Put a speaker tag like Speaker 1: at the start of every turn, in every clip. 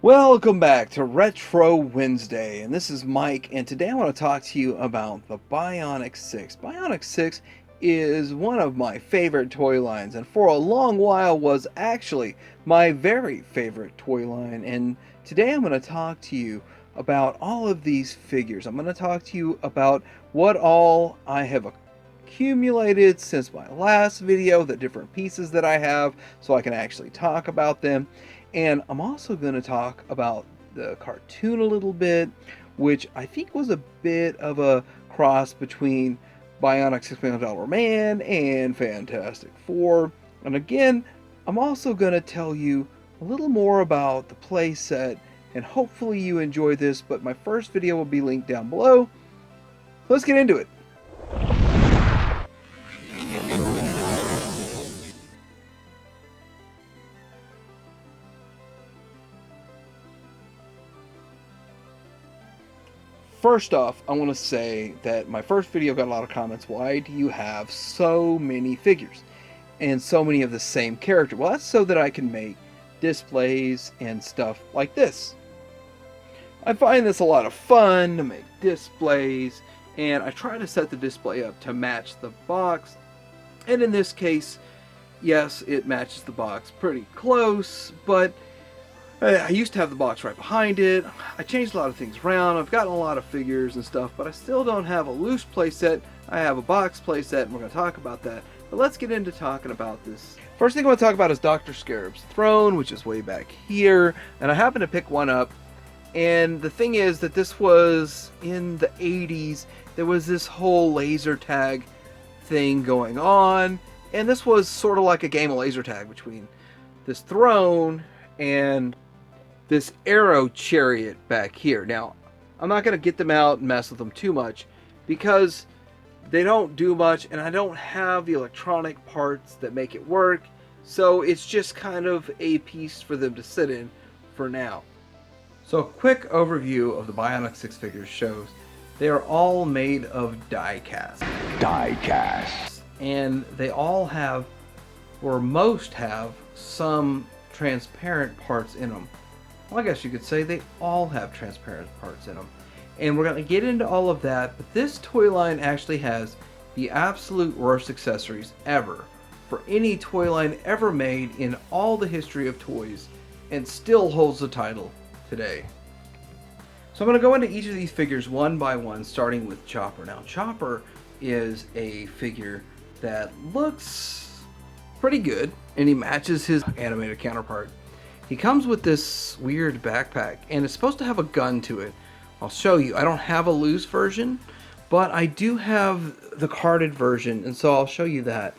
Speaker 1: Welcome back to Retro Wednesday, and this is Mike, and today I want to talk to you about the BIONIC 6. BIONIC 6 is one of my favorite toy lines, and for a long while was actually my very favorite toy line, and today I'm going to talk to you about all of these figures. I'm going to talk to you about what all I have accumulated since my last video, the different pieces that I have, so I can actually talk about them. And I'm also going to talk about the cartoon a little bit, which I think was a bit of a cross between Bionic $6 Million Man and Fantastic Four. And again, I'm also going to tell you a little more about the play set, and hopefully you enjoy this, but my first video will be linked down below. Let's get into it. First off, I want to say that my first video got a lot of comments. Why do you have so many figures and so many of the same character? Well, that's so that I can make displays and stuff like this. I find this a lot of fun to make displays, and I try to set the display up to match the box. And in this case, yes, it matches the box pretty close, but I used to have the box right behind it. I changed a lot of things around. I've gotten a lot of figures and stuff, but I still don't have a loose playset. I have a box playset, and we're going to talk about that. But let's get into talking about this. First thing I want to talk about is Dr. Scarab's throne, which is way back here. And I happened to pick one up. And the thing is that this was in the 80s. There was this whole laser tag thing going on. And this was sort of like a game of laser tag between this throne and this arrow chariot back here. Now, I'm not going to get them out and mess with them too much because they don't do much, and I don't have the electronic parts that make it work, so it's just kind of a piece for them to sit in for now. So a quick overview of the Bionic 6 figures shows they are all made of die cast. Die cast. And they all have, or most have, some transparent parts in them. Well, I guess you could say they all have transparent parts in them. And we're going to get into all of that, but this toy line actually has the absolute worst accessories ever for any toy line ever made in all the history of toys, and still holds the title today. So I'm going to go into each of these figures one by one, starting with Chopper. Now, Chopper is a figure that looks pretty good, and he matches his animated counterpart. He comes with this weird backpack, and it's supposed to have a gun to it. I'll show you. I don't have a loose version, but I do have the carded version, and so I'll show you that.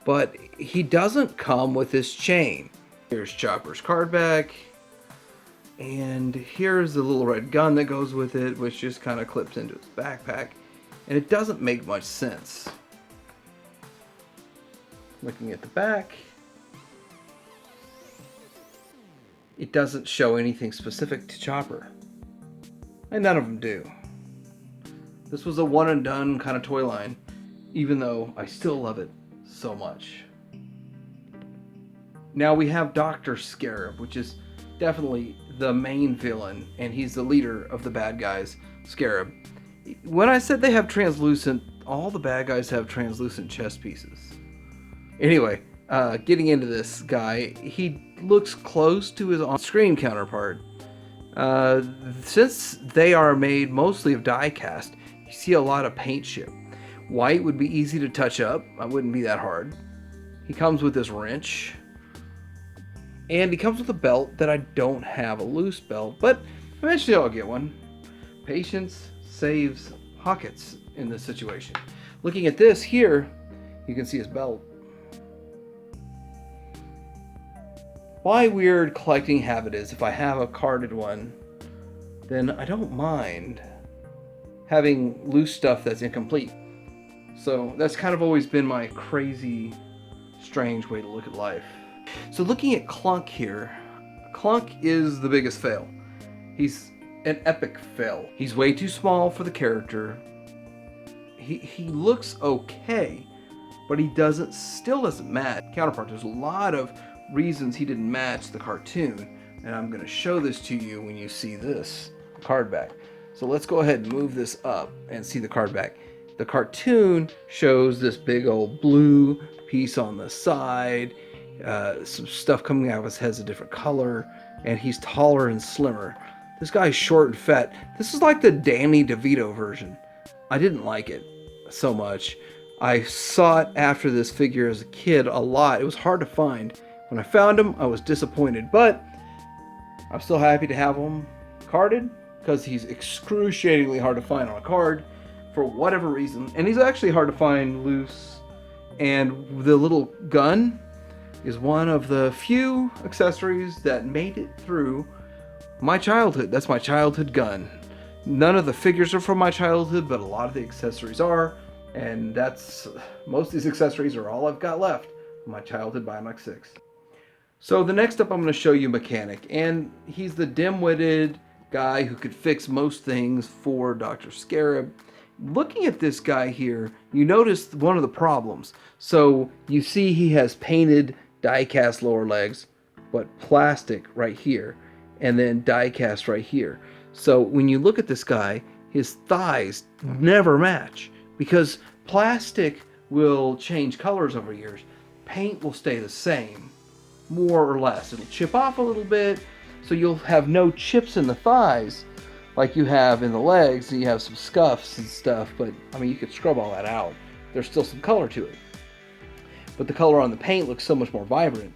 Speaker 1: But he doesn't come with this chain. Here's Chopper's card back, and here's the little red gun that goes with it, which just kind of clips into his backpack, and it doesn't make much sense. Looking at the back, it doesn't show anything specific to Chopper. And none of them do. This was a one and done kind of toy line, even though I still love it so much. Now we have Dr. Scarab, which is definitely the main villain, and he's the leader of the bad guys, Scarab. When I said they have translucent, all the bad guys have translucent chest pieces. Anyway, getting into this guy, he looks close to his on-screen counterpart. Since they are made mostly of die cast, you see a lot of paint chip. White would be easy to touch up. It wouldn't be that hard. He comes with this wrench. And he comes with a belt that I don't have, a loose belt, but eventually I'll get one. Patience saves pockets in this situation. Looking at this here, you can see his belt. My weird collecting habit is if I have a carded one, then I don't mind having loose stuff that's incomplete. So that's kind of always been my crazy, strange way to look at life. So looking at Clunk here, Clunk is the biggest fail. He's an epic fail. He's way too small for the character. He looks okay, but he still doesn't match counterpart. There's a lot of reasons he didn't match the cartoon, And I'm going to show this to you when you see this card back. So let's go ahead and move this up and see the card back. The cartoon shows this big old blue piece on the side, some stuff coming out of his head's a different color, and he's taller and slimmer. This guy's short and fat. This is like the Danny DeVito version. I didn't like it so much. I sought after this figure as a kid a lot. It was hard to find. When I found him, I was disappointed, but I'm still happy to have him carded because he's excruciatingly hard to find on a card for whatever reason. And he's actually hard to find loose. And the little gun is one of the few accessories that made it through my childhood. That's my childhood gun. None of the figures are from my childhood, but a lot of the accessories are. And most of these accessories are all I've got left from my childhood BIONIC 6. So the next up I'm going to show you Mechanic, and he's the dim-witted guy who could fix most things for Dr. Scarab. Looking at this guy here, you notice one of the problems. So you see he has painted die-cast lower legs, but plastic right here, and then die-cast right here. So when you look at this guy, his thighs never match because plastic will change colors over years. Paint will stay the same, more or less. It'll chip off a little bit, so you'll have no chips in the thighs like you have in the legs, and you have some scuffs and stuff, but I mean, you could scrub all that out. There's still some color to it. But the color on the paint looks so much more vibrant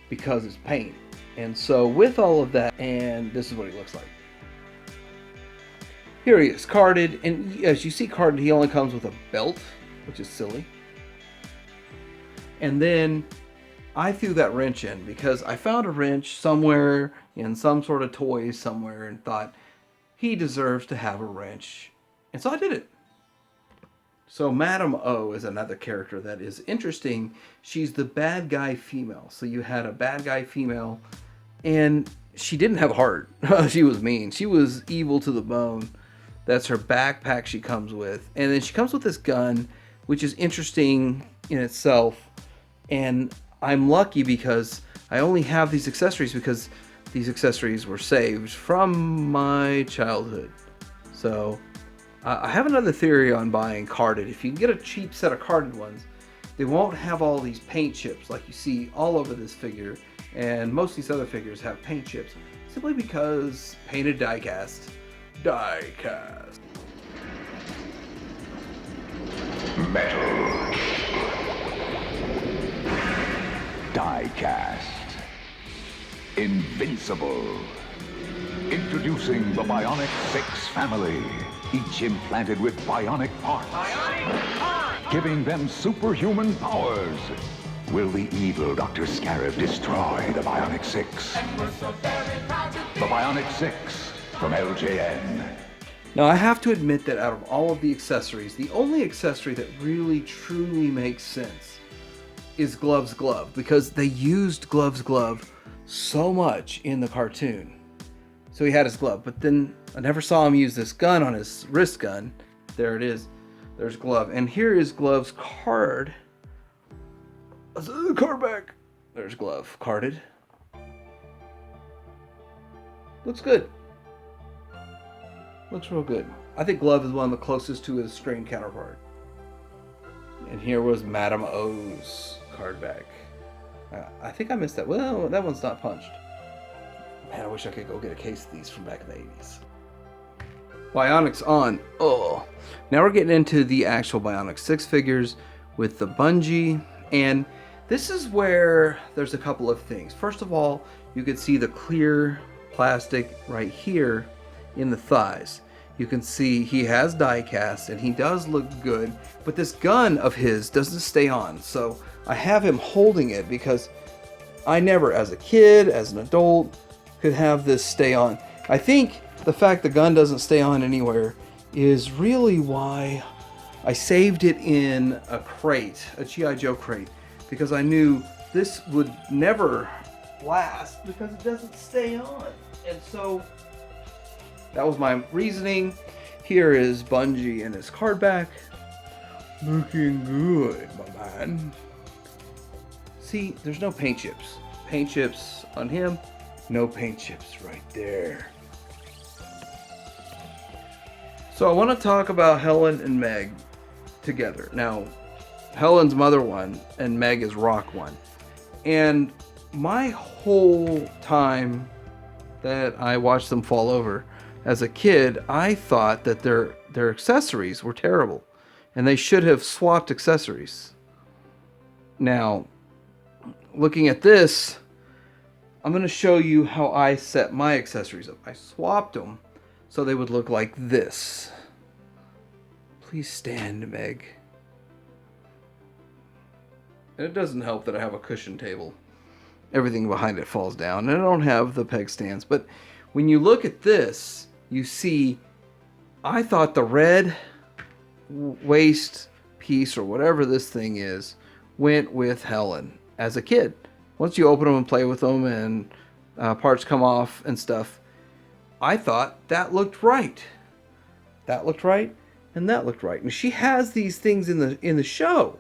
Speaker 1: because it's paint. And so with all of that, and this is what he looks like. Here he is, carded, and as you see carded, he only comes with a belt, which is silly. And then I threw that wrench in because I found a wrench somewhere in some sort of toy somewhere and thought he deserves to have a wrench. And so I did it. So Madame O is another character that is interesting. She's the bad guy female. So you had a bad guy female, and she didn't have a heart. She was mean. She was evil to the bone. That's her backpack she comes with. And then she comes with this gun, which is interesting in itself. And I'm lucky because I only have these accessories because these accessories were saved from my childhood. So I have another theory on buying carded. If you can get a cheap set of carded ones, they won't have all these paint chips like you see all over this figure. And most of these other figures have paint chips simply because painted die-cast. Die-cast.
Speaker 2: Metal. Die-cast. Invincible. Introducing the BIONIC 6 family, each implanted with bionic parts. Giving them superhuman powers. Will the evil Dr. Scarab destroy the BIONIC 6? The BIONIC 6 from LJN.
Speaker 1: Now I have to admit that out of all of the accessories, the only accessory that really truly makes sense is Glove's glove, because they used Glove's glove so much in the cartoon. So he had his glove, but then I never saw him use this gun on his wrist gun. There it is. There's Glove. And here is Glove's card. Card back. There's Glove carded. Looks good. Looks real good. I think Glove is one of the closest to his screen counterpart. And here was Madame O's card back. I think I missed that. Well, that one's not punched. Man, I wish I could go get a case of these from back in the 80s. BIONIC's on. Oh. Now we're getting into the actual BIONIC 6 figures with the bungee. And this is where there's a couple of things. First of all, you can see the clear plastic right here in the thighs. You can see he has die cast and he does look good, but this gun of his doesn't stay on. So I have him holding it because I never, as a kid, as an adult, could have this stay on. I think the fact the gun doesn't stay on anywhere is really why I saved it in a crate, a G.I. Joe crate, because I knew this would never last because it doesn't stay on. And so that was my reasoning. Here is Bungie and his card back. Looking good, my man. See, there's no paint chips. Paint chips on him No paint chips right there. So I want to talk about Helen and Meg together. Now, Helen's Mother 1 and Meg is Rock 1. And my whole time that I watched them fall over as a kid, I thought that their accessories were terrible. And they should have swapped accessories. Now, looking at this, I'm going to show you how I set my accessories up. I swapped them so they would look like this. Please stand, Meg. And it doesn't help that I have a cushion table. Everything behind it falls down. And I don't have the peg stands. But when you look at this, you see, I thought the red waist piece or whatever this thing is went with Helen as a kid. Once you open them and play with them and parts come off and stuff, I thought that looked right. That looked right, and that looked right. And she has these things in the show,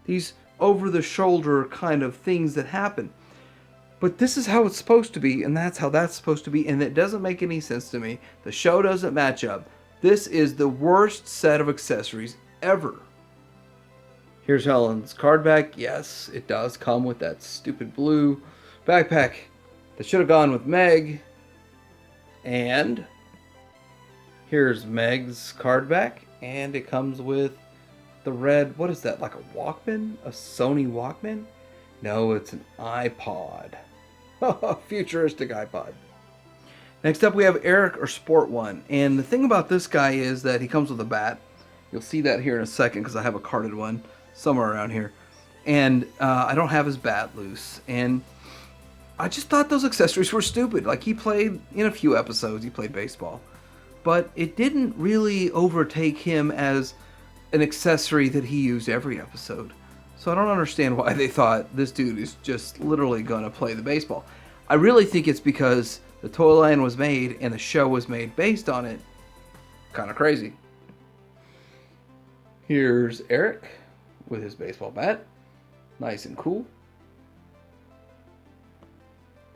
Speaker 1: these over-the-shoulder kind of things that happen. But this is how it's supposed to be, and that's how that's supposed to be, and it doesn't make any sense to me. The show doesn't match up. This is the worst set of accessories ever. Here's Helen's card back. Yes, it does come with that stupid blue backpack that should have gone with Meg. And here's Meg's card back, and it comes with the red, what is that, like a Walkman? A Sony Walkman? No, it's an iPod. Futuristic iPod. Next up we have Eric or Sport One. And the thing about this guy is that he comes with a bat. You'll see that here in a second because I have a carded one somewhere around here. And I don't have his bat loose. And I just thought those accessories were stupid. Like, he played in a few episodes, he played baseball. But it didn't really overtake him as an accessory that he used every episode. So I don't understand why they thought this dude is just literally going to play the baseball. I really think it's because the toy line was made and the show was made based on it. Kind of crazy. Here's Eric with his baseball bat. Nice and cool.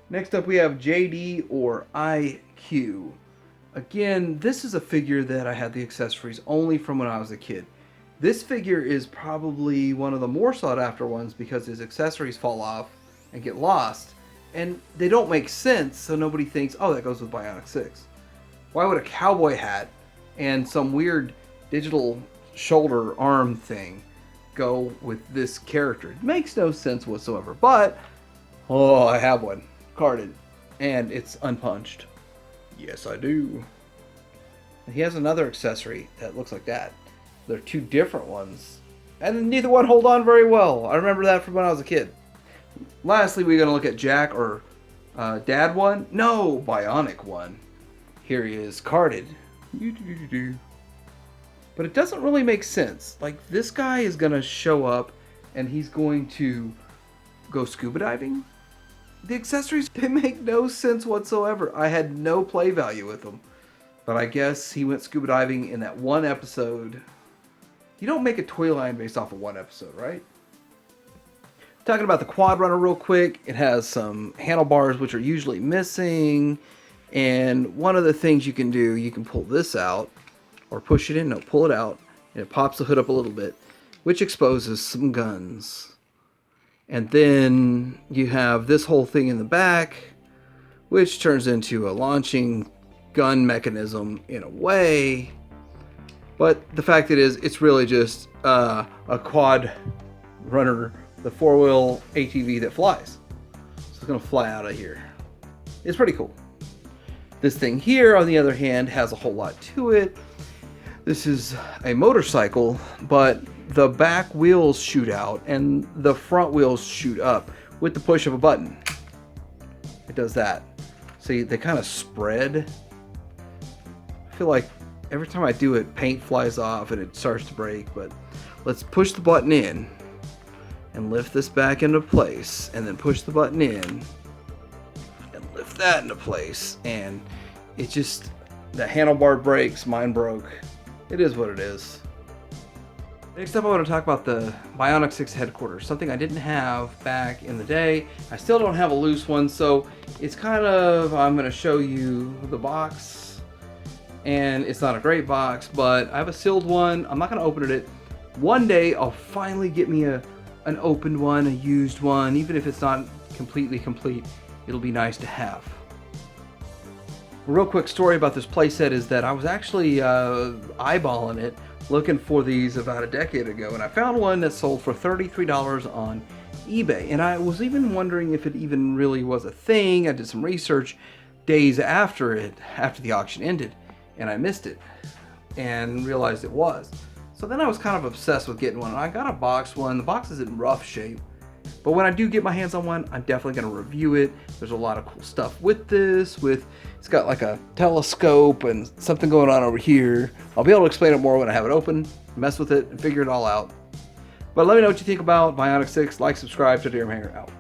Speaker 1: Next up we have JD or IQ. Again, this is a figure that I had the accessories only from when I was a kid. This figure is probably one of the more sought after ones because his accessories fall off and get lost. And they don't make sense, so nobody thinks, oh, that goes with Bionic 6. Why would a cowboy hat and some weird digital shoulder arm thing go with this character? It makes no sense whatsoever. But, oh, I have one. Carded. And it's unpunched. Yes, I do. And he has another accessory that looks like that. They're two different ones. And neither one hold on very well. I remember that from when I was a kid. Lastly, we're going to look at Jack or Dad One. No, Bionic One. Here he is, carded. But it doesn't really make sense. Like, this guy is going to show up and he's going to go scuba diving. The accessories, they make no sense whatsoever. I had no play value with them. But I guess he went scuba diving in that one episode. You don't make a toy line based off of one episode, right? Talking about the Quad Runner real quick. It has some handlebars which are usually missing. And one of the things you can do, you can pull this out. Or push it in. No, pull it out. And it pops the hood up a little bit. Which exposes some guns. And then you have this whole thing in the back. Which turns into a launching gun mechanism in a way. But the fact is, it's really just a Quad Runner, the four-wheel ATV that flies. So it's going to fly out of here. It's pretty cool. This thing here, on the other hand, has a whole lot to it. This is a motorcycle, but the back wheels shoot out and the front wheels shoot up with the push of a button. It does that. See, they kind of spread. I feel like every time I do it, paint flies off and it starts to break, but let's push the button in and lift this back into place, and then push the button in and lift that into place, and it just, the handlebar breaks, mine broke. It is what it is. Next up, I want to talk about the BIONIC 6 headquarters, something I didn't have back in the day. I still don't have a loose one, so it's kind of, I'm going to show you the box, and it's not a great box, but I have a sealed one. I'm not going to open it. One day, I'll finally get me an opened one, a used one, even if it's not completely complete. It'll be nice to have. A real quick story about this playset is that I was actually eyeballing it, looking for these about a decade ago, and I found one that sold for $33 on eBay, and I was even wondering if it even really was a thing. I did some research days after the auction ended, and I missed it and realized it was. So then I was kind of obsessed with getting one, and I got a box one. The box is in rough shape, but when I do get my hands on one, I'm definitely going to review it. There's a lot of cool stuff with this. It's got like a telescope and something going on over here. I'll be able to explain it more when I have it open, mess with it, and figure it all out. But let me know what you think about BIONIC 6. Like, subscribe to Deer Hanger out.